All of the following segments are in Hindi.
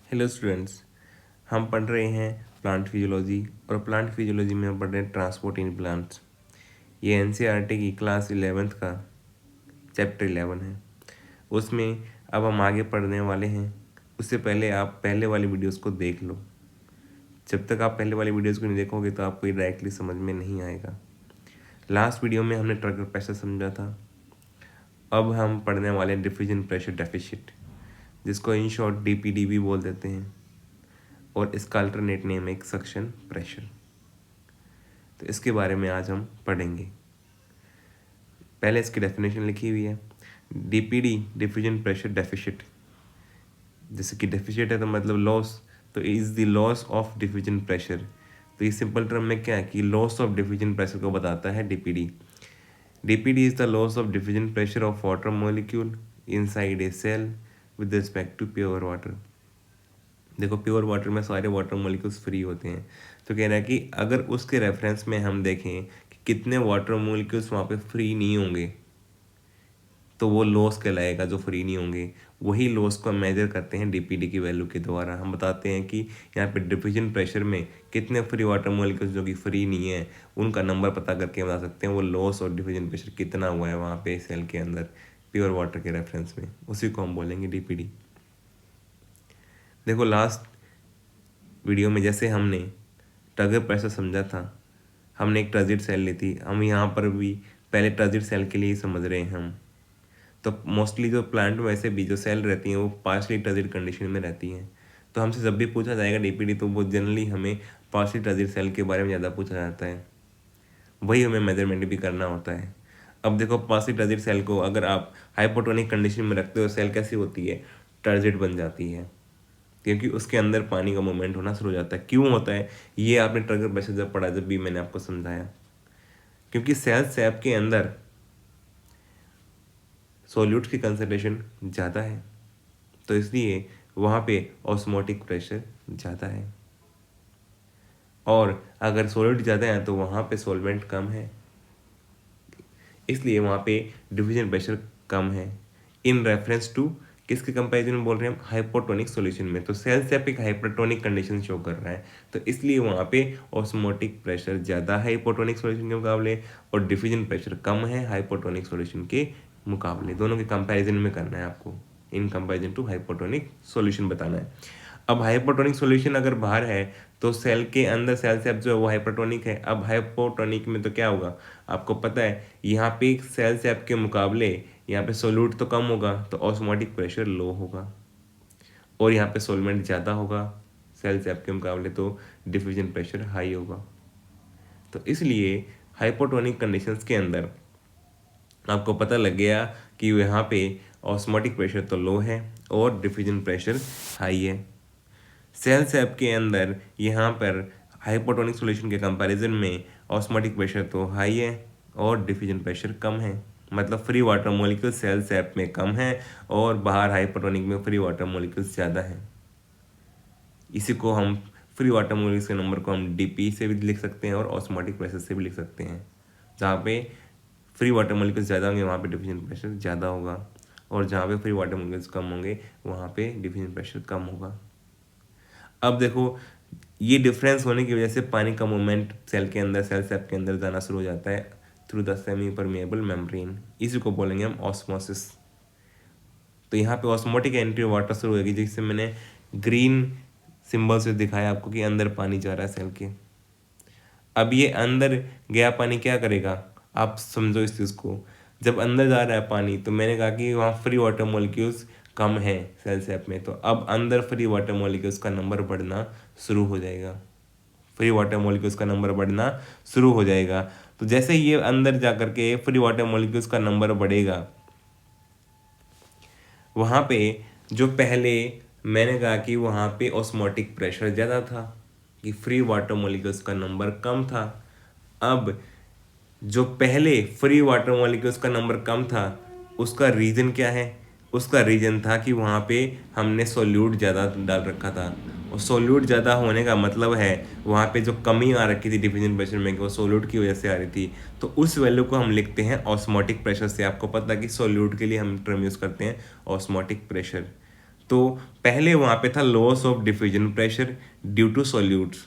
हेलो स्टूडेंट्स, हम पढ़ रहे हैं प्लांट फिजियोलॉजी और प्लांट फिजियोलॉजी में हम पढ़ रहे हैं ट्रांसपोर्ट इन प्लांट्स। ये एनसीईआरटी की क्लास 11th का चैप्टर 11 है। उसमें अब हम आगे पढ़ने वाले हैं। उससे पहले आप पहले वाली वीडियोस को देख लो। जब तक आप पहले वाली वीडियोस को नहीं देखोगे तो आपको ये डायरेक्टली समझ में नहीं आएगा। लास्ट वीडियो में हमने ट्रैकर प्रेशर समझा था। अब हम पढ़ने वाले हैं डिफ्यूजन प्रेशर डेफिसिट, जिसको इन शॉर्ट डीपीडी भी बोल देते हैं, और इसका अल्टरनेट नेम है सक्शन प्रेशर। तो इसके बारे में आज हम पढ़ेंगे। पहले इसकी डेफिनेशन लिखी हुई है। डीपीडी डिफ्यूजन प्रेशर डेफिसिट, जैसे कि डेफिसिट है तो मतलब लॉस, तो is the loss of diffusion pressure. तो ये सिंपल टर्म में क्या है कि लॉस ऑफ डिफ्यूजन प्रेशर को बताता है DPD. DPD is the loss of diffusion pressure of water molecule inside a cell with respect to pure water. देखो, प्योर वाटर में सारे वाटर मॉलिक्यूल्स फ्री होते हैं, तो कह रहा है कि अगर उसके रेफरेंस में हम देखें कि कितने वाटर मॉलिक्यूल्स वहाँ पे फ्री नहीं होंगे तो वो लॉस कहलाएगा, जो फ्री नहीं होंगे। वही लॉस को हम मेजर करते हैं डीपीडी की वैल्यू के द्वारा। हम बताते हैं कि यहाँ पे डिफ्यूजन प्रेशर में कितने फ्री वाटर मॉलिक्यूल्स जो कि फ्री नहीं है उनका नंबर पता करके बता सकते हैं वो लॉस और डिफ्यूजन प्रेशर कितना हुआ है वहाँ पे सेल के अंदर प्योर वाटर के रेफरेंस में। उसी को हम बोलेंगे डीपीडी। देखो, लास्ट वीडियो में जैसे हमने टर्गर प्रेशर समझा था, हमने एक ट्रांजिट सेल ली थी। हम यहाँ पर भी पहले ट्रांजिट सेल के लिए ही समझ रहे हैं हम। तो मोस्टली जो प्लांट में वैसे भी जो सेल रहती हैं वो पार्शली ट्रांजिट कंडीशन में रहती हैं। तो हमसे जब भी पूछा जाएगा डीपीडी तो वो जनरली हमें पार्शली ट्रांजिट सेल के बारे में ज़्यादा पूछा जाता है, वही हमें मेजरमेंट भी करना होता है। अब देखो, पार्शली ट्रांजिट सेल को अगर आप हाइपोटोनिक कंडीशन में रखते हो, सेल कैसी होती है, ट्रांजिट बन जाती है, क्योंकि उसके अंदर पानी का मूवमेंट होना शुरू हो जाता है। क्यों होता है ये आपने ट्रैकर प्रेशर जब पढ़ा, जब भी मैंने आपको समझाया, क्योंकि सेल सैप के अंदर सॉल्यूट्स की कंसंट्रेशन ज़्यादा है, तो इसलिए वहाँ पे ऑस्मोटिक प्रेशर ज़्यादा है। और अगर सॉल्यूट ज़्यादा है तो वहाँ पे सॉल्वेंट कम है, इसलिए वहाँ पे डिफ्यूजन प्रेशर कम है। इन रेफरेंस टू किसके कंपैरिजन में बोल रहे हैं हम, हाइपोटोनिक सॉल्यूशन में। तो सेल सैप एक हाइपोटोनिक कंडीशन शो कर रहा है, तो इसलिए वहाँ पे ऑस्मोटिक प्रेशर ज़्यादा है हाइपोटोनिक सॉल्यूशन के मुकाबले, और डिफ्यूजन प्रेशर कम है हाइपोटोनिक सॉल्यूशन के मुकाबले। दोनों के कंपैरिजन में करना है आपको, in comparison to hypotonic solution बताना है। अब हाइपोटोनिक सॉल्यूशन अगर बाहर है तो सेल के अंदर सेल सैप जो है वो हाइपोटोनिक है। अब हाइपोटोनिक में तो क्या होगा, आपको पता है, यहाँ पे सेल सैप के मुकाबले यहाँ पे सोल्यूट तो कम होगा, तो ऑस्मोटिक प्रेशर लो होगा, और यहाँ पे सोलवेंट ज़्यादा होगा सेल सैप के मुकाबले, तो डिफ्यूजन प्रेशर हाई होगा। तो इसलिए हाइपोटोनिक कंडीशंस के अंदर आपको पता लग गया कि यहाँ पे ऑस्मोटिक प्रेशर तो लो है और डिफ्यूजन प्रेशर हाई है। सेल सैप के अंदर यहाँ पर हाइपोटोनिक सॉल्यूशन के कंपैरिजन में ऑस्मोटिक प्रेशर तो हाई है और डिफ्यूजन प्रेशर कम है, मतलब free water molecule cell sap में कम है और बाहर हाइपोटोनिक में फ्री वाटर मॉलिक्यूल्स ज़्यादा है। इसी को हम फ्री वाटर मॉलिक्यूल्स के नंबर को हम डीपी से भी लिख सकते हैं और ऑस्मोटिक प्रेशर से भी लिख सकते हैं। जहाँ पे फ्री वाटर मॉलिक्यूल्स ज़्यादा होंगे वहाँ पे डिफ्यूजन प्रेशर ज़्यादा होगा, और जहाँ पे फ्री वाटर मॉलिक्यूल्स कम होंगे वहाँ पे डिफ्यूजन प्रेशर कम होगा। अब देखो, ये डिफरेंस होने की वजह से पानी का मूवमेंट सेल के अंदर, सेल सैप के अंदर जाना शुरू हो जाता है through the semi permeable membrane. इसी को बोलेंगे हम ऑस्मोसिस। तो यहाँ पे ऑस्मोटिक एंट्री वाटर शुरू होगी, जिससे मैंने ग्रीन सिंबल से दिखाया आपको कि अंदर पानी जा रहा है सेल के। अब ये अंदर गया पानी क्या करेगा, आप समझो इस चीज़ को। जब अंदर जा रहा है पानी तो मैंने कहा कि वहाँ फ्री वाटर मॉलिक्यूल्स कम है सेल सैप में, तो अब अंदर फ्री वाटर मॉलिक्यूल्स का नंबर बढ़ना शुरू हो जाएगा। फ्री वाटर मॉलिक्यूल्स का नंबर बढ़ना शुरू हो जाएगा। तो जैसे ये अंदर जा करके फ्री वाटर मॉलिक्यूल्स का नंबर बढ़ेगा, वहाँ पे जो पहले मैंने कहा कि वहाँ पे ऑस्मोटिक प्रेशर ज़्यादा था, कि फ्री वाटर मॉलिक्यूल्स का नंबर कम था। अब जो पहले फ्री वाटर मॉलिक्यूल्स का नंबर कम था उसका रीज़न क्या है, उसका रीज़न था कि वहाँ पे हमने सोल्यूट ज़्यादा डाल रखा था, और सोल्यूट ज़्यादा होने का मतलब है वहाँ पे जो कमी आ रखी थी डिफ्यूजन प्रेशर में, कि वो सोल्यूट की वजह से आ रही थी। तो उस वैल्यू को हम लिखते हैं ऑस्मोटिक प्रेशर से। आपको पता है कि सोल्यूट के लिए हम टर्म यूज़ करते हैं ऑस्मोटिक प्रेशर। तो पहले वहाँ पे था loss of diffusion pressure due to solutes,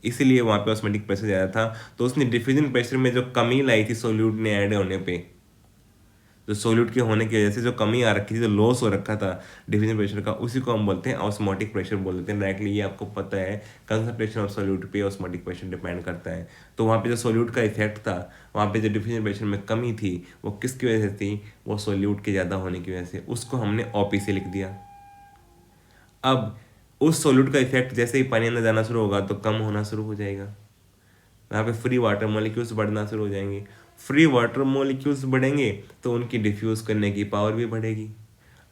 इसीलिए वहाँ पे ऑस्मोटिक प्रेशर ज़्यादा था। तो उसने डिफ्यूजन प्रेशर में जो कमी लाई थी सोल्यूट ने ऐड होने पे, जो सोल्यूट के होने की वजह से जो कमी आ रखी थी, जो लॉस हो रखा था डिफ्यूजन प्रेशर का, उसी को हम बोलते हैं ऑस्मोटिक प्रेशर बोल देते हैं डायरेक्टली। ये आपको पता है कंसंट्रेशन ऑफ सोल्यूट पे ऑस्मोटिक प्रेशर डिपेंड करता है। तो वहाँ पे जो सोल्यूट का इफेक्ट था, वहाँ पे जो डिफ्यूजन प्रेशर में कमी थी, वो किसकी वजह से थी? वो सोल्यूट के ज़्यादा होने की वजह से। उसको हमने ओपी से लिख दिया। अब उस सोल्यूट का इफेक्ट जैसे ही पानी अंदर जाना शुरू होगा तो कम होना शुरू हो जाएगा, यहाँ पे फ्री वाटर मॉलिक्यूल्स बढ़ना शुरू हो जाएंगे। फ्री वाटर मॉलिक्यूल्स बढ़ेंगे तो उनकी डिफ्यूज करने की पावर भी बढ़ेगी।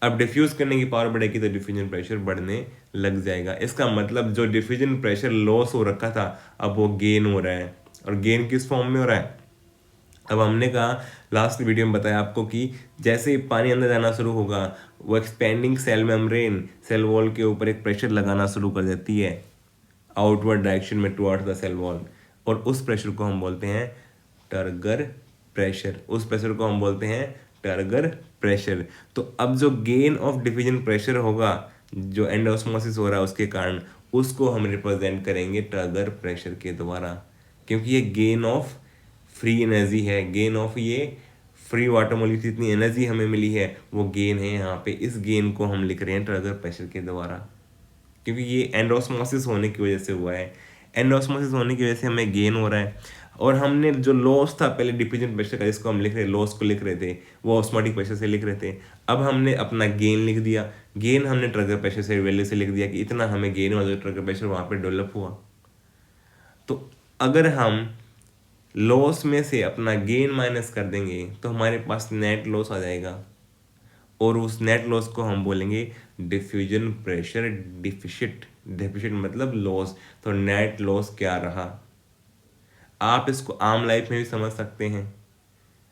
अब डिफ्यूज करने की पावर बढ़ेगी तो डिफ्यूजन प्रेशर बढ़ने लग जाएगा। इसका मतलब जो डिफ्यूजन प्रेशर लॉस हो रखा था, अब वो गेन हो रहा है। और गेन किस फॉर्म में हो रहा है? अब हमने कहा लास्ट वीडियो में बताया आपको कि जैसे ही पानी अंदर जाना शुरू होगा, वो expanding cell membrane cell wall के ऊपर एक प्रेशर लगाना शुरू कर देती है आउटवर्ड डायरेक्शन में टुवर्ड्स द सेल वॉल, और उस प्रेशर को हम बोलते हैं टर्गर प्रेशर। उस प्रेशर को हम बोलते हैं टर्गर प्रेशर। तो अब जो गेन ऑफ डिफ्यूजन प्रेशर होगा, जो एंडोस्मोसिस हो रहा है उसके कारण, उसको हम रिप्रेजेंट करेंगे टर्गर प्रेशर के द्वारा, क्योंकि ये गेन ऑफ फ्री एनर्जी है, गेन ऑफ ये फ्री वाटर मॉलिक्यूल जितनी एनर्जी हमें मिली है वो गेन है यहाँ पे। इस गेन को हम लिख रहे हैं टर्गर प्रेशर के द्वारा, क्योंकि ये एंडोस्मोसिस होने की वजह से हुआ है। एंडोस्मोसिस होने की वजह से हमें गेन हो रहा है। और हमने जो लॉस था पहले डिफ्यूजन प्रेशर का, जिसको हम लिख रहे लॉस को लिख रहे थे, वो ऑस्मोटिक प्रेशर से लिख रहे थे। अब हमने अपना गेन लिख दिया। गेन हमने ट्रिगर प्रेशर से वैल्यू से लिख दिया कि इतना हमें गेन हुआ, जो ट्रिगर प्रेशर वहाँ पे डेवलप हुआ। तो अगर हम लॉस में से अपना गेन माइनस कर देंगे तो हमारे पास नेट लॉस आ जाएगा, और उस नेट लॉस को हम बोलेंगे डिफ्यूजन प्रेशर डिफिशिट। डिफिशिट मतलब लॉस। तो नेट लॉस क्या रहा? आप इसको आम लाइफ में भी समझ सकते हैं।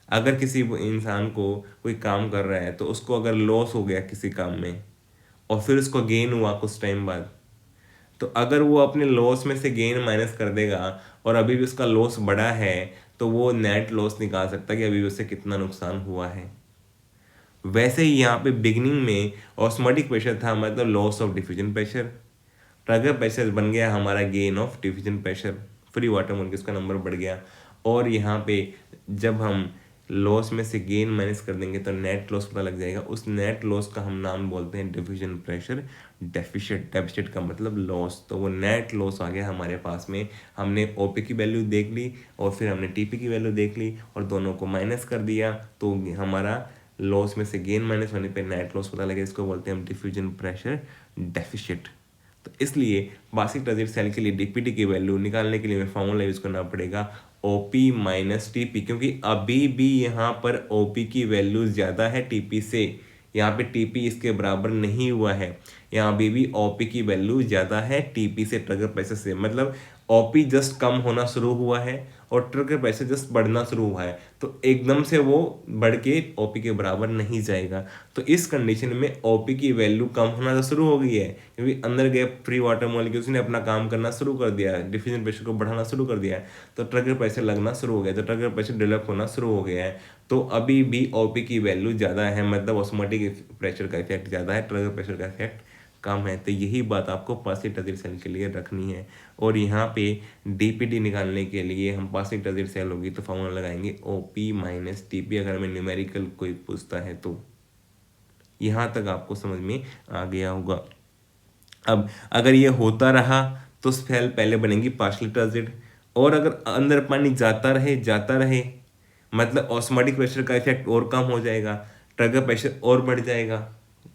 अगर किसी इंसान को कोई काम कर रहा है तो उसको अगर लॉस हो गया किसी काम में और फिर उसको गेन हुआ कुछ टाइम बाद, तो अगर वो अपने लॉस में से गेन माइनस कर देगा और अभी भी उसका लॉस बड़ा है, तो वो नेट लॉस निकाल सकता है कि अभी भी उससे कितना नुकसान हुआ है। वैसे ही यहाँ पे बिगिनिंग में ऑस्मोटिक प्रेशर था, मतलब loss of diffusion pressure. Trigger pressure बन गया हमारा gain of diffusion pressure, free water molecules का नंबर बढ़ गया। और यहाँ पे जब हम लॉस में से गेन माइनस कर देंगे तो नेट लॉस पता लग जाएगा। उस नेट लॉस का हम नाम बोलते हैं डिफ्यूजन प्रेशर डेफिशिट। डेफिशिट का मतलब लॉस। तो वो नेट लॉस आ गया हमारे पास में। हमने ओपी की वैल्यू देख ली और फिर हमने टीपी की वैल्यू देख ली और दोनों को माइनस कर दिया, तो हमारा लॉस में से गेन माइनस होने पे नेट लॉस पता लगे। इसको बोलते हैं हम डिफ्यूजन प्रेशर डेफिशिट। तो इसलिए बेसिक ट्रांजिट सेल के लिए डीपीटी की वैल्यू निकालने के लिए हमें फॉर्मूला यूज करना पड़ेगा ओपी माइनस टीपी, क्योंकि अभी भी यहाँ पर ओपी की वैल्यू ज़्यादा है टीपी से। यहाँ पे टीपी इसके बराबर नहीं हुआ है। यहाँ अभी भी ओपी की वैल्यू ज़्यादा है टीपी से, ट्रिगर प्रेशर से। मतलब ओपी जस्ट कम होना शुरू हुआ है और ट्रिगर प्रेशर जस्ट बढ़ना शुरू हुआ है, तो एकदम से वो बढ़ के ओपी के बराबर नहीं जाएगा। तो इस कंडीशन में ओपी की वैल्यू कम होना तो शुरू हो गई है, क्योंकि अंदर गए फ्री वाटर मॉलिक्यूल्स ने अपना काम करना शुरू कर दिया, डिफ्यूजन प्रेशर को बढ़ाना शुरू कर दिया है, तो ट्रिगर प्रेशर लगना शुरू हो गया, तो ट्रिगर प्रेशर डेवलप होना शुरू हो गया है। तो अभी भी ओपी की वैल्यू ज़्यादा है, मतलब ऑस्मोटिक प्रेशर का इफेक्ट ज़्यादा है, ट्रिगर प्रेशर का इफेक्ट कम है। तो यही बात आपको पासिव ट्रांजिट सेल के लिए रखनी है। और यहाँ पे डीपीटी निकालने के लिए हम पासिव ट्रांजिट सेल होगी तो फॉर्मूला लगाएंगे ओपी माइनस टीपी, अगर हमें न्यूमेरिकल कोई पूछता है तो। यहाँ तक आपको समझ में आ गया होगा। अब अगर ये होता रहा तो सेल पहले बनेंगी पार्शियल ट्रांजिट, और अगर अंदर पानी जाता रहे मतलब ऑस्मोटिक प्रेशर का इफेक्ट और कम हो जाएगा, ट्रिगर प्रेशर और बढ़ जाएगा।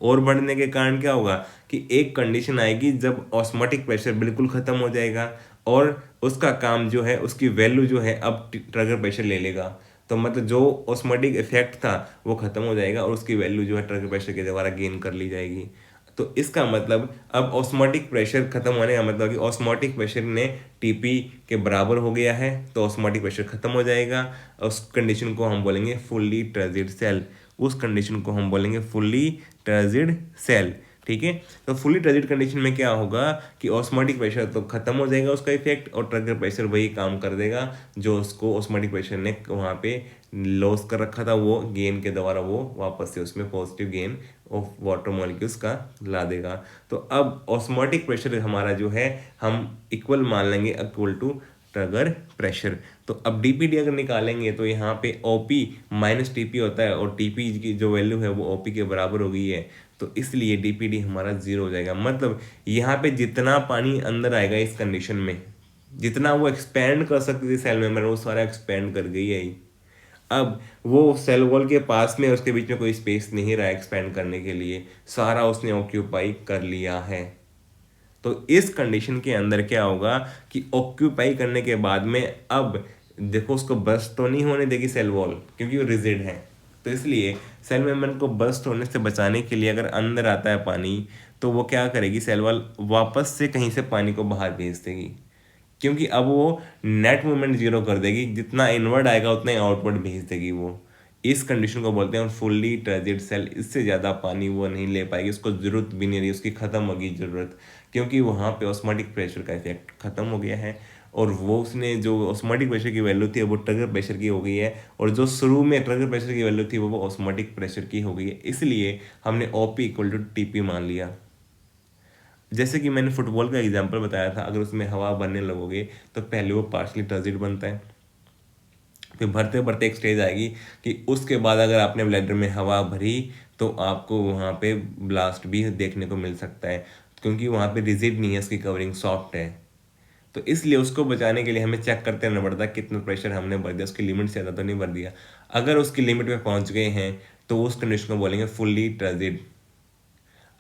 और बढ़ने के कारण क्या होगा कि एक कंडीशन आएगी जब ऑस्मोटिक प्रेशर बिल्कुल ख़त्म हो जाएगा और उसका काम जो है, उसकी वैल्यू जो है अब ट्रिगर प्रेशर ले लेगा। तो मतलब जो ऑस्मोटिक इफेक्ट था वो ख़त्म हो जाएगा और उसकी वैल्यू जो है ट्रिगर प्रेशर के द्वारा गेन कर ली जाएगी। तो इसका मतलब अब ऑस्मोटिक प्रेशर खत्म होने का मतलब कि ऑस्मोटिक प्रेशर ने टीपी के बराबर हो गया है, तो ऑस्मोटिक प्रेशर खत्म हो जाएगा। उस कंडीशन को हम बोलेंगे फुल्ली ट्रांजिट सेल। उस कंडीशन को हम बोलेंगे फुल्ली ट्रांजिट सेल। ठीक है, तो फुल्ली ट्रांजिट कंडीशन में क्या होगा कि ऑस्मोटिक प्रेशर तो खत्म हो जाएगा उसका इफेक्ट, और ट्रिगर प्रेशर वही काम कर देगा जो उसको ऑस्मोटिक प्रेशर ने वहाँ पे लॉस कर रखा था, वो गेन के द्वारा वो वापस से उसमें positive gain of water molecules का ला देगा। तो अब ऑस्मोटिक प्रेशर हमारा जो है हम इक्वल मान लेंगे इक्वल टू ट्रिगर प्रेशर। तो अब डीपीडी अगर निकालेंगे तो यहाँ पे ओपी माइनस टीपी होता है और टीपी की जो वैल्यू है वो ओपी के बराबर हो गई है, तो इसलिए डीपीडी हमारा जीरो हो जाएगा। मतलब यहाँ पे जितना पानी अंदर आएगा इस कंडीशन में, जितना वो एक्सपेंड कर सकती थी सेल मेम्ब्रेन, वो सारा एक्सपेंड कर गई है ही। अब वो सेल वॉल के पास में उसके बीच में कोई स्पेस नहीं रहा एक्सपेंड करने के लिए, सारा उसने ऑक्यूपाई कर लिया है। तो इस कंडीशन के अंदर क्या होगा कि ऑक्यूपाई करने के बाद में अब देखो उसको बर्स्ट तो नहीं होने देगी सेल वॉल, क्योंकि वो रिजिड है। तो इसलिए सेल मेम्ब्रेन को बर्स्ट होने से बचाने के लिए अगर अंदर आता है पानी तो वो क्या करेगी, सेल वॉल वापस से कहीं से पानी को बाहर भेज देगी, क्योंकि अब वो नेट मूवमेंट जीरो कर देगी, जितना इनवर्ड आएगा उतना ही आउटवर्ड भेज देगी वो। इस कंडीशन को बोलते हैं फुल्ली टर्जिड सेल। इससे ज़्यादा पानी वो नहीं ले पाएगी, उसको ज़रूरत भी नहीं रही, उसकी ख़त्म होगी ज़रूरत, क्योंकि वहाँ पे ऑस्मोटिक प्रेशर का इफेक्ट ख़त्म हो गया है और वो उसने जो ऑस्मोटिक प्रेशर की वैल्यू थी वो ट्रिगर प्रेशर की हो गई है, और जो शुरू में ट्रिगर प्रेशर की वैल्यू थी वो ऑस्मोटिक प्रेशर की हो गई है। इसलिए हमने ओपी इक्वल टू टीपी मान लिया। जैसे कि मैंने फुटबॉल का एग्जांपल बताया था, अगर उसमें हवा भरने लगोगे तो पहले वो पार्शली टर्जिड बनता है, फिर भरते भरते एक स्टेज आएगी कि उसके बाद अगर आपने ब्लैडर में हवा भरी तो आपको वहाँ पे ब्लास्ट भी देखने को मिल सकता है, क्योंकि वहाँ पे रिजिड नहीं है, उसकी कवरिंग सॉफ्ट है। तो इसलिए उसको बचाने के लिए हमें चेक करते रहना पड़ता है कितना प्रेशर हमने भर दिया, उसकी लिमिट से ज़्यादा तो नहीं भर दिया। अगर उसकी लिमिट पे पहुँच गए हैं तो उस कंडीशन को बोलेंगे फुल्ली टर्जिड।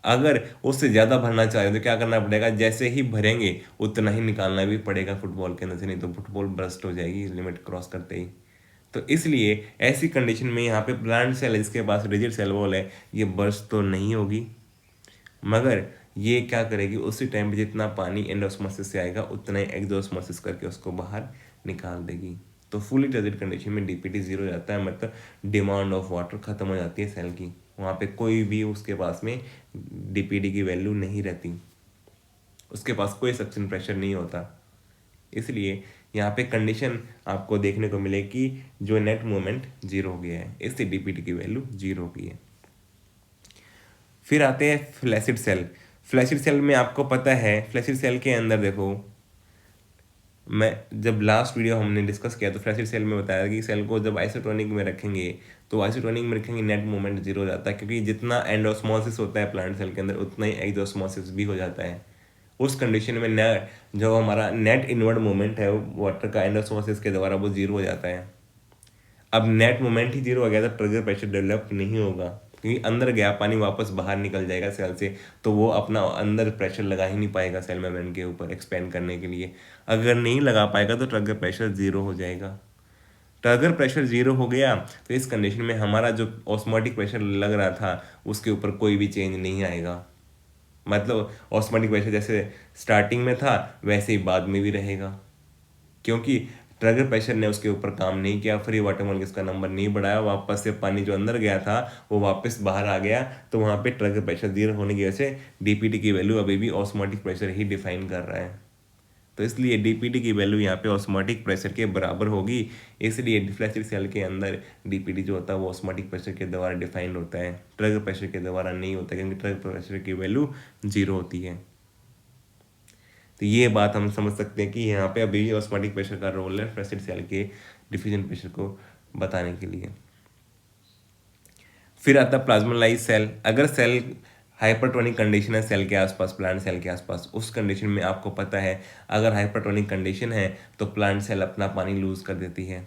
अगर उससे ज़्यादा भरना चाहे तो क्या करना पड़ेगा, जैसे ही भरेंगे उतना ही निकालना भी पड़ेगा फुटबॉल के अंदर से, नहीं तो फुटबॉल बर्स्ट हो जाएगी लिमिट क्रॉस करते ही। तो इसलिए ऐसी कंडीशन में यहाँ पे प्लांट सेल जिसके पास रिजिड सेल वॉल है ये बर्स्ट तो नहीं होगी, मगर ये क्या करेगी, उसी टाइम पे जितना पानी एंडोस्मोसिस से आएगा उतना ही एक्सोस्मोसिस करके उसको बाहर निकाल देगी। तो फुली टर्जिड कंडीशन में डीपीटी जीरो हो जाता है, मतलब डिमांड ऑफ वाटर खत्म हो जाती है सेल की, वहाँ पे कोई भी उसके पास में डीपीटी की वैल्यू नहीं रहती, उसके पास कोई सक्शन प्रेशर नहीं होता। इसलिए यहाँ पे कंडीशन आपको देखने को मिले कि जो नेट मूवमेंट जीरो हो गया है, इससे डीपीटी की वैल्यू जीरो हो गई है। फिर आते हैं फ्लैसिड सेल। फ्लैसिड सेल में आपको पता है, फ्लैसिड सेल के अंदर देखो, मैं जब लास्ट वीडियो हमने डिस्कस किया तो फ्लैसिड सेल में बताया कि सेल को जब आइसोटोनिक में रखेंगे तो आइसोटोनिक में रखेंगे नेट मूवमेंट जीरो हो जाता है, क्योंकि जितना एंडोस्मोसिस होता है प्लांट सेल के अंदर उतना ही एक्सोस्मोसिस भी हो जाता है। उस कंडीशन में नेट जो हमारा नेट इनवर्ड मूवमेंट है वाटर का एंडोस्मोसिस के द्वारा वो जीरो हो जाता है। अब नेट मोमेंट ही जीरो हो गया तो ट्रिगर प्रेशर डेवलप नहीं होगा, क्योंकि अंदर गया पानी वापस बाहर निकल जाएगा सेल से, तो वो अपना अंदर प्रेशर लगा ही नहीं पाएगा सेल मेम्ब्रेन के ऊपर एक्सपेंड करने के लिए। अगर नहीं लगा पाएगा तो ट्रिगर प्रेशर जीरो हो जाएगा। ट्रिगर प्रेशर जीरो हो गया तो इस कंडीशन में हमारा जो ऑस्मोटिक प्रेशर लग रहा था उसके ऊपर कोई भी चेंज नहीं आएगा, मतलब ऑस्मोटिक प्रेशर जैसे स्टार्टिंग में था वैसे ही बाद में भी रहेगा, क्योंकि ट्रिगर प्रेशर ने उसके ऊपर काम नहीं किया, फ्री वाटर मॉलिक्यूल्स का नंबर नहीं बढ़ाया, वापस से पानी जो अंदर गया था वो वापस बाहर आ गया, तो वहाँ पे ट्रिगर प्रेशर जीरो होने की वजह से डीपीटी की वैल्यू अभी भी ऑस्मोटिक प्रेशर ही डिफाइन कर रहा है। तो इसलिए डीपीटी की वैल्यू यहाँ पे ऑस्मोटिक प्रेशर के बराबर होगी, इसलिए फ्लैसिड सेल के अंदर डीपीटी जो होता है वो ऑस्मोटिक प्रेशर के द्वारा डिफाइंड होता है, ट्रिगर प्रेशर के द्वारा नहीं होता, क्योंकि ट्रिगर प्रेशर की वैल्यू जीरो होती है। तो ये बात हम समझ सकते हैं कि यहाँ पे अभी ऑस्मोटिक प्रेशर का रोल है फ्लैसिड सेल के डिफ्यूजन प्रेशर को बताने के लिए। फिर आता है प्लाज्मोलाइज सेल। अगर सेल हाइपरटोनिक कंडीशन है सेल के आसपास, प्लांट सेल के आसपास, उस कंडीशन में आपको पता है अगर हाइपरटोनिक कंडीशन है तो प्लांट सेल अपना पानी लूज कर देती है,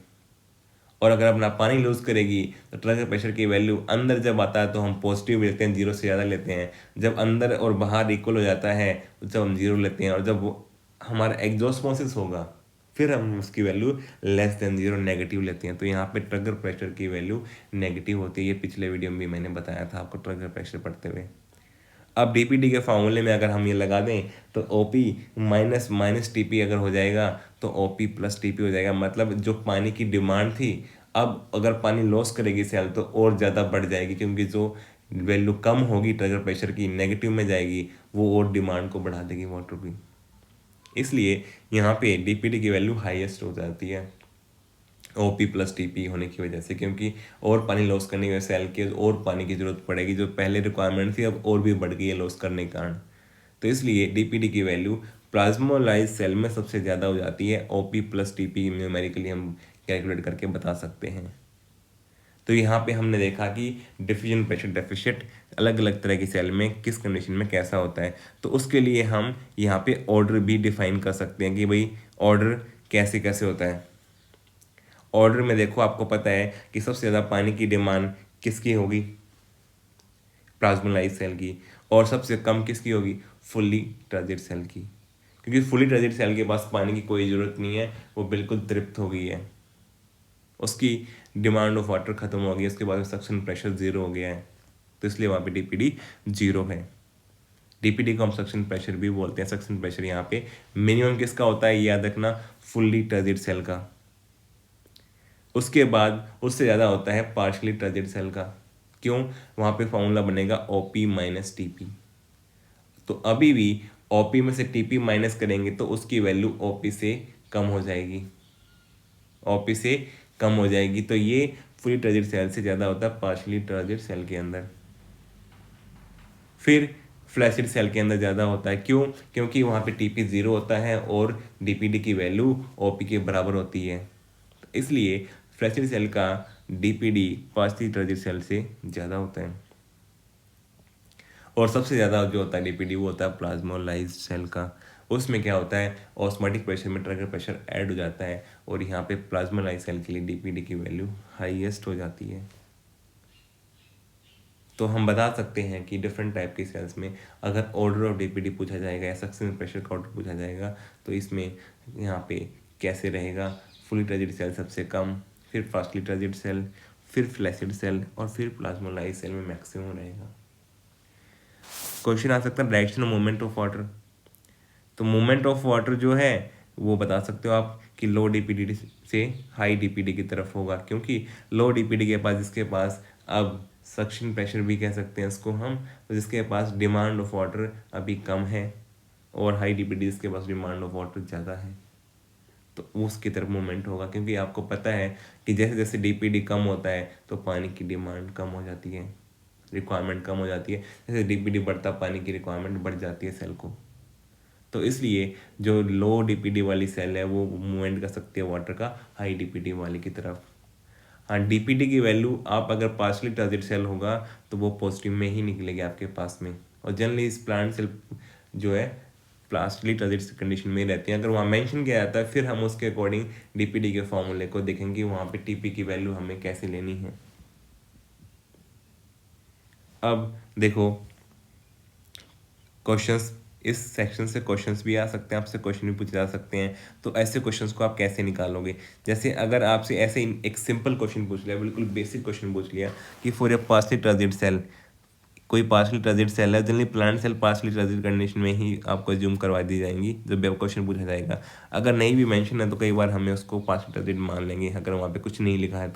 और अगर अपना पानी लूज करेगी तो ट्रिगर प्रेशर की वैल्यू अंदर जब आता है तो हम पॉजिटिव लेते हैं, जीरो से ज़्यादा लेते हैं, जब अंदर और बाहर इक्वल हो जाता है तो जब हम जीरो लेते हैं, और जब हमारा एक्सोस्मोसिस होगा फिर हम उसकी value less than zero negative लेते हैं। तो यहाँ पे ट्रिगर प्रेशर की वैल्यू नेगेटिव होती है, ये पिछले वीडियो में भी मैंने बताया था आपको ट्रिगर प्रेशर पढ़ते हुए। अब डीपीटी के फॉर्मूले में अगर हम ये लगा दें तो ओपी माइनस माइनस टीपी अगर हो जाएगा तो ओपी प्लस टीपी हो जाएगा, मतलब जो पानी की डिमांड थी अब अगर पानी लॉस करेगी सेल तो और ज़्यादा बढ़ जाएगी, क्योंकि जो वैल्यू कम होगी ट्रिगर प्रेशर की नेगेटिव में जाएगी वो और डिमांड को बढ़ा देगी वाटर की। इसलिए यहाँ पे डीपीटी की वैल्यू हाईएस्ट हो जाती है। OP प्लस TP होने की वजह से, क्योंकि और पानी लॉस करने की वजह से सेल के और पानी की ज़रूरत पड़ेगी, जो पहले रिक्वायरमेंट थी अब और भी बढ़ गई है लॉस करने के कारण। तो इसलिए DPD की वैल्यू प्लाज्मोलाइज सेल में सबसे ज़्यादा हो जाती है। OP प्लस TP न्यूमेरिकली हम कैलकुलेट करके बता सकते हैं। तो यहाँ पे हमने देखा कि डिफ्यूजन प्रेशर डेफिशिएट अलग अलग तरह की सेल में किस कंडीशन में कैसा होता है। तो उसके लिए हम यहाँ पे ऑर्डर भी डिफाइन कर सकते हैं कि भाई ऑर्डर कैसे कैसे होता है। ऑर्डर में देखो आपको पता है कि सबसे ज़्यादा पानी की डिमांड किसकी होगी, प्लाज्मोलाइज सेल की, और सबसे कम किसकी होगी, फुल्ली टर्जिड सेल की, क्योंकि फुल्ली टर्जिड सेल के पास पानी की कोई ज़रूरत नहीं है, वो बिल्कुल तृप्त हो गई है, उसकी डिमांड ऑफ वाटर खत्म हो गई है, उसके बाद सक्शन प्रेशर ज़ीरो हो गया है, तो इसलिए वहाँ पे DPD जीरो है। DPD को हम सक्शन प्रेशर भी बोलते हैं। सक्शन प्रेशर यहाँ पे मिनिमम किसका होता है, याद रखना, फुल्ली टर्जिड सेल का। उसके बाद उससे ज़्यादा होता है पार्शली टर्जिड सेल का। क्यों, वहाँ पे फॉर्मूला बनेगा OP माइनस TP। तो अभी भी OP में से TP माइनस करेंगे तो उसकी वैल्यू OP से कम हो जाएगी, OP से कम हो जाएगी। तो ये फुली टर्जिड सेल से ज़्यादा होता है पार्शली टर्जिड सेल के अंदर। फिर फ्लैसिड सेल के अंदर ज़्यादा होता है। क्यों, क्योंकि वहाँ पे TP ज़ीरो होता है और DPD की वैल्यू OP के बराबर होती है। तो इसलिए फ्लैसिड सेल का DPD पार्शली टर्जिड सेल से ज़्यादा होता है। और सबसे ज़्यादा जो होता है DPD वो होता है प्लाज्मोलाइज्ड सेल का। उसमें क्या होता है, ऑस्मोटिक प्रेशर में ट्रिगर प्रेशर ऐड हो जाता है और यहाँ पे प्लाज्मोलाइज्ड सेल के लिए DPD की वैल्यू हाईएस्ट हो जाती है। तो हम बता सकते हैं कि डिफरेंट टाइप के सेल्स में अगर ऑर्डर ऑफ DPD पूछा जाएगा या सक्शन प्रेशर का ऑर्डर पूछा जाएगा तो इसमें यहाँ पे कैसे रहेगा, फुली टर्जिड सेल सबसे कम, फिर फास्टली टर्जिड सेल, फिर फ्लैसिड सेल और फिर प्लाज्मोलाइज्ड सेल में मैक्सिमम रहेगा। क्वेश्चन आ सकता है direction of movement of water. तो मूवमेंट ऑफ वाटर जो है वो बता सकते हो आप कि लो DPD से हाई DPD की तरफ होगा, क्योंकि लो DPD के पास जिसके पास अब सक्शन प्रेशर भी कह सकते हैं इसको हम, तो जिसके पास डिमांड ऑफ वाटर अभी कम है, और हाई DPD जिसके पास डिमांड ऑफ वाटर ज़्यादा है, तो उसकी तरफ मूवमेंट होगा। क्योंकि आपको पता है कि जैसे जैसे DPD कम होता है तो पानी की डिमांड कम हो जाती है, रिक्वायरमेंट कम हो जाती है। जैसे DPD बढ़ता पानी की रिक्वायरमेंट बढ़ जाती है सेल को। तो इसलिए जो लो DPD वाली सेल है वो मूवमेंट कर सकती है वाटर का हाई DPD वाली की तरफ। हाँ, DPD की वैल्यू आप अगर पार्शली टर्जिड सेल होगा तो वो पॉजिटिव में ही निकलेगी आपके पास में, और जनरली इस प्लांट सेल जो है पार्शली टर्जिड कंडीशन में रहती हैं। अगर वहाँ मेंशन किया जाता है फिर हम उसके अकॉर्डिंग DPD के फॉर्मूले को देखेंगे, वहाँ पे TP की वैल्यू हमें कैसे लेनी है। अब देखो क्वेश्चंस, इस सेक्शन से क्वेश्चंस भी आ सकते हैं, आपसे क्वेश्चन भी पूछे जा सकते हैं। तो ऐसे क्वेश्चंस को आप कैसे निकालोगे, जैसे अगर आपसे ऐसे एक सिंपल क्वेश्चन पूछ लिया, बिल्कुल बेसिक क्वेश्चन पूछ लिया कि for a partially turgid cell, कोई पार्शली टर्जिड सेल है, generally plant cell partially turgid condition में ही आपको ज्यूम करवा दी जाएंगी जब भी क्वेश्चन पूछा जाएगा। अगर नहीं भी मेंशन है तो कई बार हमें उसको पार्शली टर्जिड मान लेंगे अगर वहाँ पे कुछ नहीं लिखा है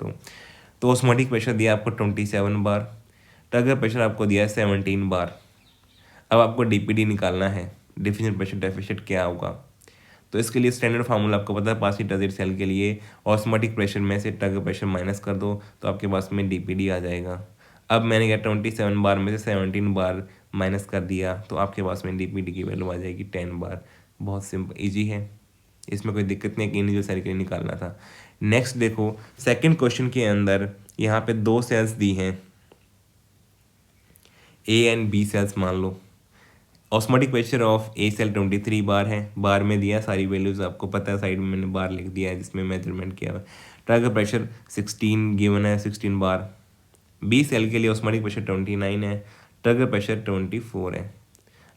तो ऑस्मोटिक प्रेशर दिया आपको 27 बार, टर्गर प्रेशर आपको दिया है 17 बार। अब आपको DPD निकालना है, डिफ्यूजन प्रेशर डेफिशिएंट क्या होगा। तो इसके लिए स्टैंडर्ड फार्मूला आपको पता है, पार्शली टर्जिड सेल के लिए ऑस्मोटिक प्रेशर में से टर्गर प्रेशर माइनस कर दो तो आपके पास में DPD आ जाएगा। अब मैंने क्या 27 बार में से 17 बार माइनस कर दिया तो आपके पास में DPD की वैल्यू आ जाएगी 10 बार। बहुत सिंपल ईजी है, इसमें कोई दिक्कत नहीं है कि इंडिविजुअल सेल के लिए निकालना था। नेक्स्ट देखो सेकेंड क्वेश्चन के अंदर यहाँ पे दो सेल्स दी हैं, A एंड B सेल्स मान लो। Osmotic pressure of A cell 23 bar है, बार में दिया सारी वैल्यूज़ आपको पता है, साइड में मैंने बार लिख दिया है जिसमें मेजरमेंट किया हुआ है। टारगेट प्रेशर 16 गिवन है, 16 बार। B सेल के लिए ऑस्मोटिक प्रेशर 29 है, टारगेट प्रेशर 24 है।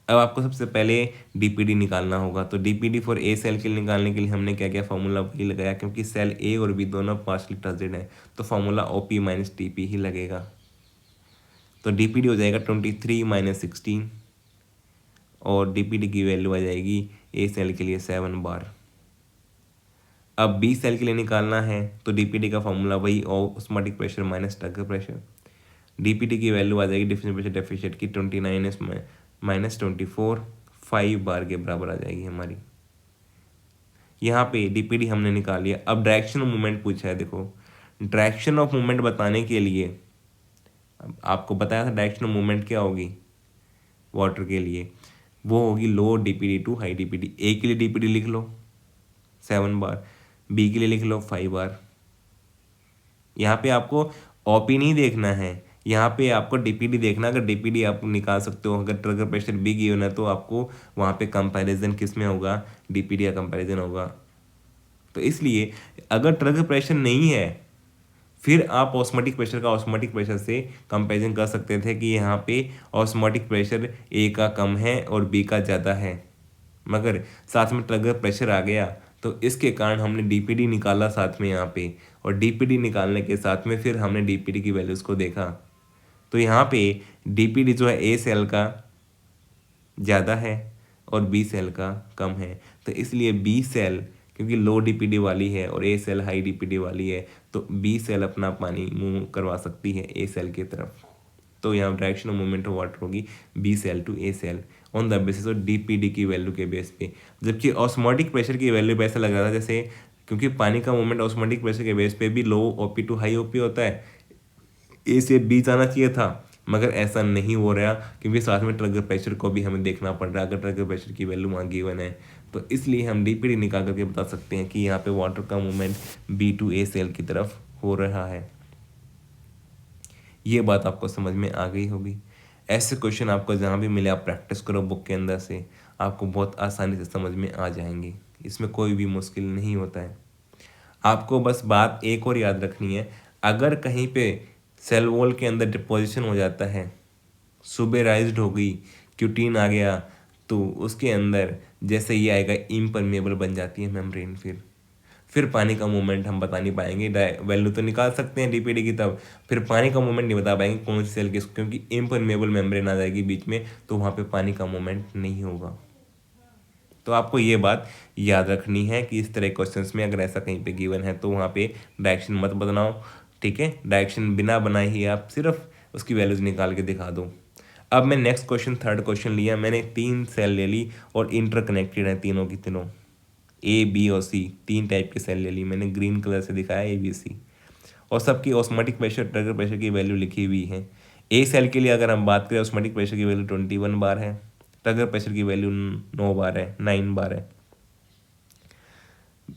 अब आपको सबसे पहले DPD निकालना होगा। तो DPD फॉर A सेल के लिए निकालने के लिए हमने क्या क्या फार्मूला वही लगाया, क्योंकि सेल A और B दोनों पार्शली टर्जिड है तो फार्मूला OP माइनस TP ही लगेगा। तो DPD हो जाएगा 23 माइनस 16 और DPD की वैल्यू आ जाएगी A सेल के लिए 7 बार। अब B सेल के लिए निकालना है तो DPD का फॉर्मूला वही osmotic pressure minus turgor pressure. DPD की वैल्यू आ जाएगी डिफ्यूजन प्रेशर डेफिशिएंट की 29 माइनस 24, 5 बार के बराबर आ जाएगी हमारी। यहाँ पे डीपीडी हमने निकाल लिया। अब डायरेक्शन ऑफ मूवमेंट पूछा है। देखो डायरेक्शन ऑफ मूवमेंट बताने के लिए आपको बताया था डायरेक्शन ऑफ मूवमेंट क्या होगी वाटर के लिए, वो होगी लो डीपीडी टू हाई डीपीडी। ए के लिए डीपीडी लिख लो 7 बार, बी के लिए लिख लो 5 बार। यहाँ पे आपको ओपी नहीं देखना है, यहाँ पे आपको डीपीडी देखना। अगर डीपीडी आप निकाल सकते हो, अगर ट्रिगर प्रेशर बी गिवन है तो आपको वहाँ पे कंपैरिजन किस में होगा, डीपीडी का कंपैरिजन होगा। तो इसलिए अगर ट्रिगर प्रेशर नहीं है फिर आप ऑस्मोटिक प्रेशर का ऑस्मोटिक प्रेशर से कंपैरिजन कर सकते थे कि यहाँ पे ऑस्मोटिक प्रेशर ए का कम है और बी का ज़्यादा है, मगर साथ में ट्रिगर प्रेशर आ गया तो इसके कारण हमने डीपीडी निकाला साथ में यहाँ पे, और डीपीडी निकालने के साथ में फिर हमने डीपीडी की वैल्यूज़ को देखा। तो यहाँ पे डीपीडी जो है ए सेल का ज़्यादा है और बी सेल का कम है, तो इसलिए बी सेल क्योंकि लो डीपीडी वाली है और ए सेल हाई डीपीडी वाली है, तो बी सेल अपना पानी मूव करवा सकती है ए सेल की तरफ। तो यहाँ direction of movement of water होगी B cell to A cell on the basis of DPD की वैल्यू के बेस पे। जबकि ऑस्मोटिक प्रेशर की वैल्यू पे ऐसा लग रहा था जैसे, क्योंकि पानी का मूवमेंट ऑस्मोटिक प्रेशर के बेस पे भी लो ओपी टू हाई ओपी होता है, ए से बी जाना चाहिए था, मगर ऐसा नहीं हो रहा क्योंकि साथ में ट्रिगर प्रेशर को भी हमें देखना पड़ रहा है। अगर ट्रिगर प्रेशर की वैल्यू वहाँ गिवन है तो इसलिए हम डीपीडी निकाल करके बता सकते हैं कि यहाँ पे वाटर का movement B to A cell की तरफ हो रहा है। ये बात आपको समझ में आ गई होगी। ऐसे क्वेश्चन आपको जहाँ भी मिले आप प्रैक्टिस करो बुक के अंदर से, आपको बहुत आसानी से समझ में आ जाएंगे। इसमें कोई भी मुश्किल नहीं होता है। आपको बस बात एक और याद रखनी है, अगर कहीं पे सेल वॉल के अंदर डिपोजिशन हो जाता है, सुबेराइज्ड हो गई, क्यूटीन आ गया, तो उसके अंदर जैसे ये आएगा इम्परमेबल बन जाती है मेम्ब्रेन। फिर पानी का मूवमेंट हम बता नहीं पाएंगे। वैल्यू तो निकाल सकते हैं डीपीडी की, तब फिर पानी का मूवमेंट नहीं बता पाएंगे कौन सी सेल किस, क्योंकि इम्परमेबल मेम्ब्रेन आ जाएगी बीच में, तो वहाँ पे पानी का मूवमेंट नहीं होगा। तो आपको ये बात याद रखनी है कि इस तरह क्वेश्चंस में अगर ऐसा कहीं पे गिवन है तो वहाँ पे डायरेक्शन मत बनाओ, ठीक है। डायरेक्शन बिना बनाए ही आप सिर्फ उसकी वैल्यूज निकाल के दिखा दो। अब मैं नेक्स्ट क्वेश्चन, थर्ड क्वेश्चन लिया मैंने। 3 सेल ले ली और इंटरकनेक्टेड है तीनों की तीनों, ए बी और सी, 3 टाइप की सेल ले ली मैंने, ग्रीन कलर से दिखाया ए बी सी, और सबकी ऑस्मोटिक प्रेशर ट्रिगर प्रेशर की वैल्यू लिखी हुई है। ए सेल के लिए अगर हम बात करें ऑस्मोटिक प्रेशर की वैल्यू 21 बार है, ट्रिगर प्रेशर की वैल्यू 9 बार है, 9 बार है।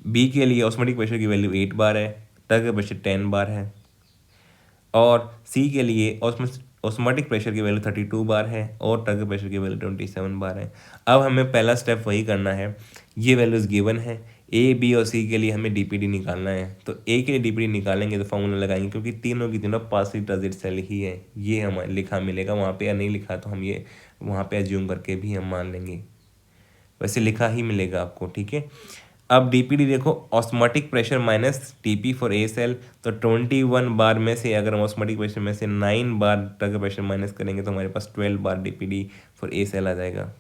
बी के लिए ऑस्मोटिक प्रेशर की वैल्यू 8 बार है, ट्रिगर प्रेशर 10 बार है, और सी के लिए ऑस्मोटिक प्रेशर की वैल्यू 32 बार है और ट्रिगर प्रेशर की वैल्यू 27 बार है। अब हमें पहला स्टेप वही करना है, ये वैल्यूज़ गिवन है, ए बी और सी के लिए हमें डीपीडी निकालना है। तो ए के लिए डीपीडी निकालेंगे तो फॉर्मूला लगाएंगे, क्योंकि तीनों की तीनों पार्शियल ट्रांजिट सेल ही है, ये हमें लिखा मिलेगा वहाँ पे, या नहीं लिखा तो हम ये वहाँ पे एज्यूम करके भी हम मान लेंगे, वैसे लिखा ही मिलेगा आपको, ठीक है। अब डीपीडी देखो, osmotic pressure minus TP for A cell, तो 21 बार में से अगर हम ऑस्मोटिक प्रेशर में से 9 बार ट्रिगर प्रेशर माइनस करेंगे तो हमारे पास 12 बार डीपीडी फॉर ए सेल आ जाएगा।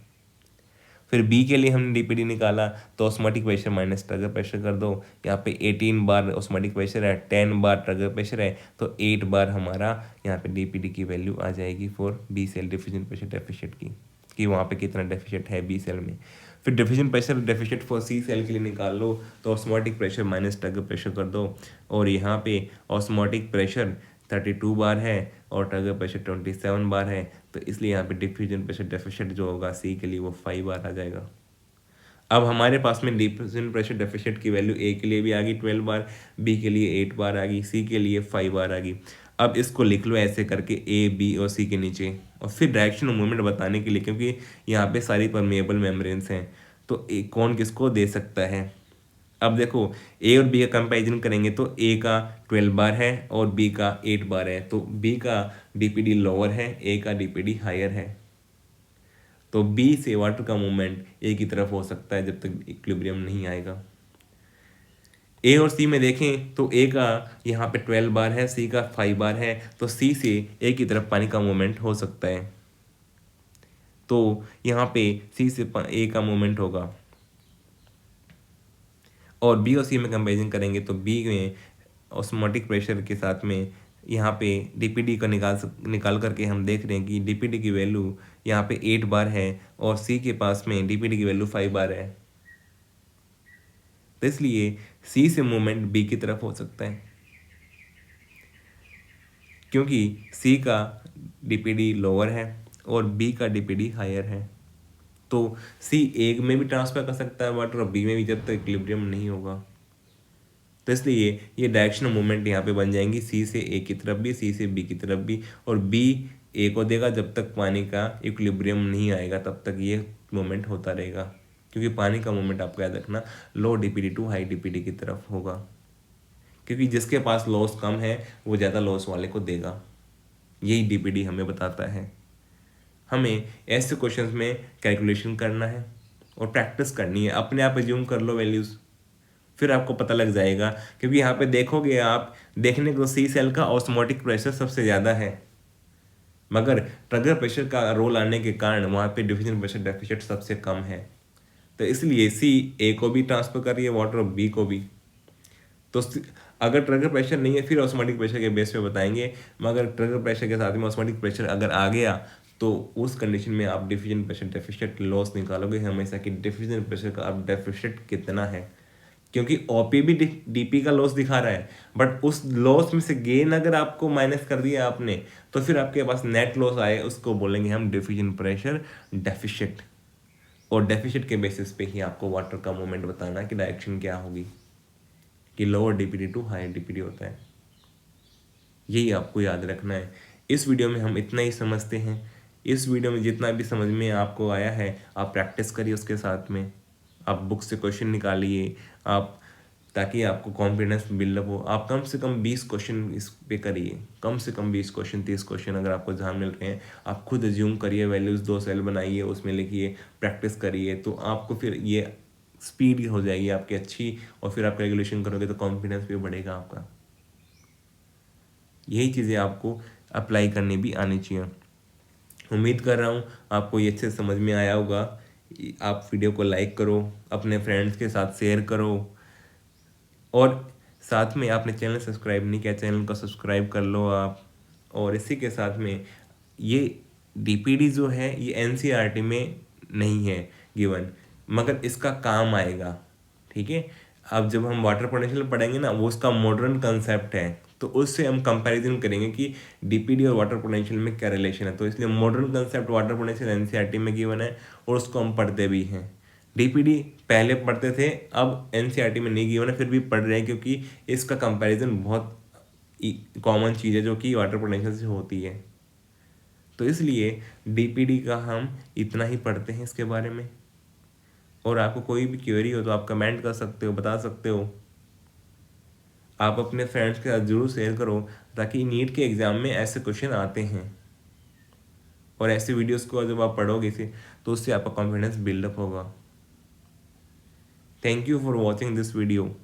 फिर बी के लिए हमने डीपीडी निकाला तो osmotic pressure minus turgor pressure कर दो, यहाँ पे 18 बार ऑस्मोटिक प्रेशर है, 10 बार ट्रिगर प्रेशर है, तो 8 बार हमारा यहाँ पे डीपीडी की वैल्यू आ जाएगी for B cell diffusion pressure deficient की, कि वहाँ पे कितना डेफिशिएंट है बी सेल में। फिर diffusion pressure deficient for C cell के लिए निकाल लो, तो osmotic pressure minus turgor pressure कर दो, और यहाँ पे ऑस्मोटिक प्रेशर 32 बार है और ट्रिगर प्रेशर 27 बार है, तो इसलिए यहाँ पे डिफ्यूजन प्रेशर डेफिशिएंट जो होगा सी के लिए वो 5 बार आ जाएगा। अब हमारे पास में डिफ्यूजन प्रेशर डेफिशिएंट की वैल्यू ए के लिए भी आ गई 12 बार, बी के लिए 8 बार आ गई, सी के लिए 5 बार आ गई। अब इसको लिख लो ऐसे करके ए बी और सी के नीचे, और फिर डायरेक्शन ऑफ मूवमेंट बताने के लिए, क्योंकि यहाँ पे सारी परमेएबल मेम्ब्रेन्स हैं, तो कौन किसको दे सकता है। अब देखो ए और बी का कंपैरिजन करेंगे तो ए का 12 बार है और बी का 8 बार है, तो बी का डीपीडी लोअर है, ए का डीपीडी हायर है, तो बी से वाटर का मूवमेंट ए की तरफ हो सकता है जब तक इक्विलिब्रियम नहीं आएगा। ए और सी में देखें तो ए का यहाँ पे 12 बार है, सी का 5 बार है, तो सी से ए की तरफ पानी का मूवमेंट हो सकता है, तो यहाँ पे सी से ए का मूवमेंट होगा। और बी और सी में कंपेरिजन करेंगे तो बी में ऑस्मोटिक प्रेशर के साथ में यहाँ पे डीपीडी का निकाल करके हम देख रहे हैं कि डीपीडी की वैल्यू यहाँ पे 8 बार है और सी के पास में डीपीडी की वैल्यू 5 बार है, तो इसलिए सी से मूवमेंट बी की तरफ हो सकता है, क्योंकि सी का डीपीडी लोअर है और बी का डीपीडी हायर है। तो सी एक में भी ट्रांसफर कर सकता है वाटर और बी में भी, जब तक इक्विलिब्रियम नहीं होगा। तो इसलिए ये डायरेक्शनल मूवमेंट यहाँ पे बन जाएंगी, सी से ए की तरफ भी, सी से बी की तरफ भी, और बी ए को देगा जब तक पानी का इक्विलिब्रियम नहीं आएगा, तब तक ये मूवमेंट होता रहेगा, क्योंकि पानी का मूवमेंट आपको याद रखना लो डीपीडी टू हाई डीपीडी की तरफ होगा, क्योंकि जिसके पास लॉस कम है वो ज़्यादा लॉस वाले को देगा। यही डीपीडी हमें बताता है। हमें ऐसे क्वेश्चंस में कैलकुलेशन करना है और प्रैक्टिस करनी है, अपने आप एज्यूम कर लो वैल्यूज़, फिर आपको पता लग जाएगा। क्योंकि यहाँ पे देखोगे आप, देखने को सी सेल का ऑस्मोटिक प्रेशर सबसे ज़्यादा है, मगर ट्रिगर प्रेशर का रोल आने के कारण वहाँ पे डिफिजन प्रेशर डेफिसिट सबसे कम है। तो इसलिए सी ए को भी ट्रांसफर कर रही है वाटर और बी को भी। तो अगर ट्रिगर प्रेशर नहीं है फिर ऑस्मोटिक प्रेशर के बेस पे बताएंगे, मगर ट्रिगर प्रेशर के साथ में ऑस्मोटिक प्रेशर अगर आ गया तो उस कंडीशन में आप डिफिजन प्रेशर डेफिसिट लॉस निकालोगे हमेशा कि डिफिजन प्रेशर का अब डेफिसिट कितना है, क्योंकि ओपी भी डीपी का लॉस दिखा रहा है, बट उस लॉस में से गेन अगर आपको माइनस कर दिया आपने तो फिर आपके पास नेट लॉस आए, उसको बोलेंगे हम डिफिजन प्रेशर डेफिसिट। और डेफिसिट के बेसिस पे ही आपको वाटर का मूवमेंट बताना कि डायरेक्शन क्या होगी, कि lower DPD to higher DPD होता है। यही आपको याद रखना है। इस वीडियो में हम इतना ही समझते हैं। इस वीडियो में जितना भी समझ में आपको आया है आप प्रैक्टिस करिए उसके साथ में, आप बुक से क्वेश्चन निकालिए आप, ताकि आपको कॉन्फिडेंस बिल्डअप हो। आप कम से कम 20 क्वेश्चन इस पे करिए, कम से कम 20 क्वेश्चन 30 क्वेश्चन अगर आपको जहाँ मिल रहे हैं आप खुद एज्यूम करिए, वैल्यूज़ 2 सेल बनाइए, उसमें लिखिए, प्रैक्टिस करिए, तो आपको फिर ये स्पीड हो जाएगी आपकी अच्छी, और फिर आप कैलकुलेशन करोगे तो कॉन्फिडेंस भी बढ़ेगा आपका। यही चीज़ें आपको अप्लाई करनी भी आनी चाहिए। उम्मीद कर रहा हूँ आपको ये अच्छे समझ में आया होगा। आप वीडियो को लाइक करो, अपने फ्रेंड्स के साथ शेयर करो, और साथ में आपने चैनल सब्सक्राइब नहीं किया चैनल को सब्सक्राइब कर लो आप। और इसी के साथ में ये डीपीडी जो है ये एनसीईआरटी में नहीं है गिवन, मगर इसका काम आएगा, ठीक है। अब जब हम वाटर पोटेंशियल पढ़ेंगे ना, वो उसका मॉडर्न कंसेप्ट है, तो उससे हम कंपैरिजन करेंगे कि डीपीडी और वाटर पोटेंशियल में क्या रिलेशन है। तो इसलिए modern concept water potential NCERT में गिवन है और उसको हम पढ़ते भी हैं। डीपीडी पहले पढ़ते थे, अब एनसीईआरटी में नहीं गिवन है, फिर भी पढ़ रहे हैं, क्योंकि इसका कंपैरिजन बहुत कॉमन चीज़ है जो कि वाटर पोटेंशियल से होती है। तो इसलिए डीपीडी का हम इतना ही पढ़ते हैं इसके बारे में। और आपको कोई भी क्वेरी हो तो आप कमेंट कर सकते हो, बता सकते हो। आप अपने फ्रेंड्स के साथ जरूर शेयर करो, ताकि नीट के एग्ज़ाम में ऐसे क्वेश्चन आते हैं, और ऐसे वीडियोस को जब आप पढ़ोगे से तो उससे आपका कॉन्फिडेंस बिल्डअप होगा। Thank you for watching this video.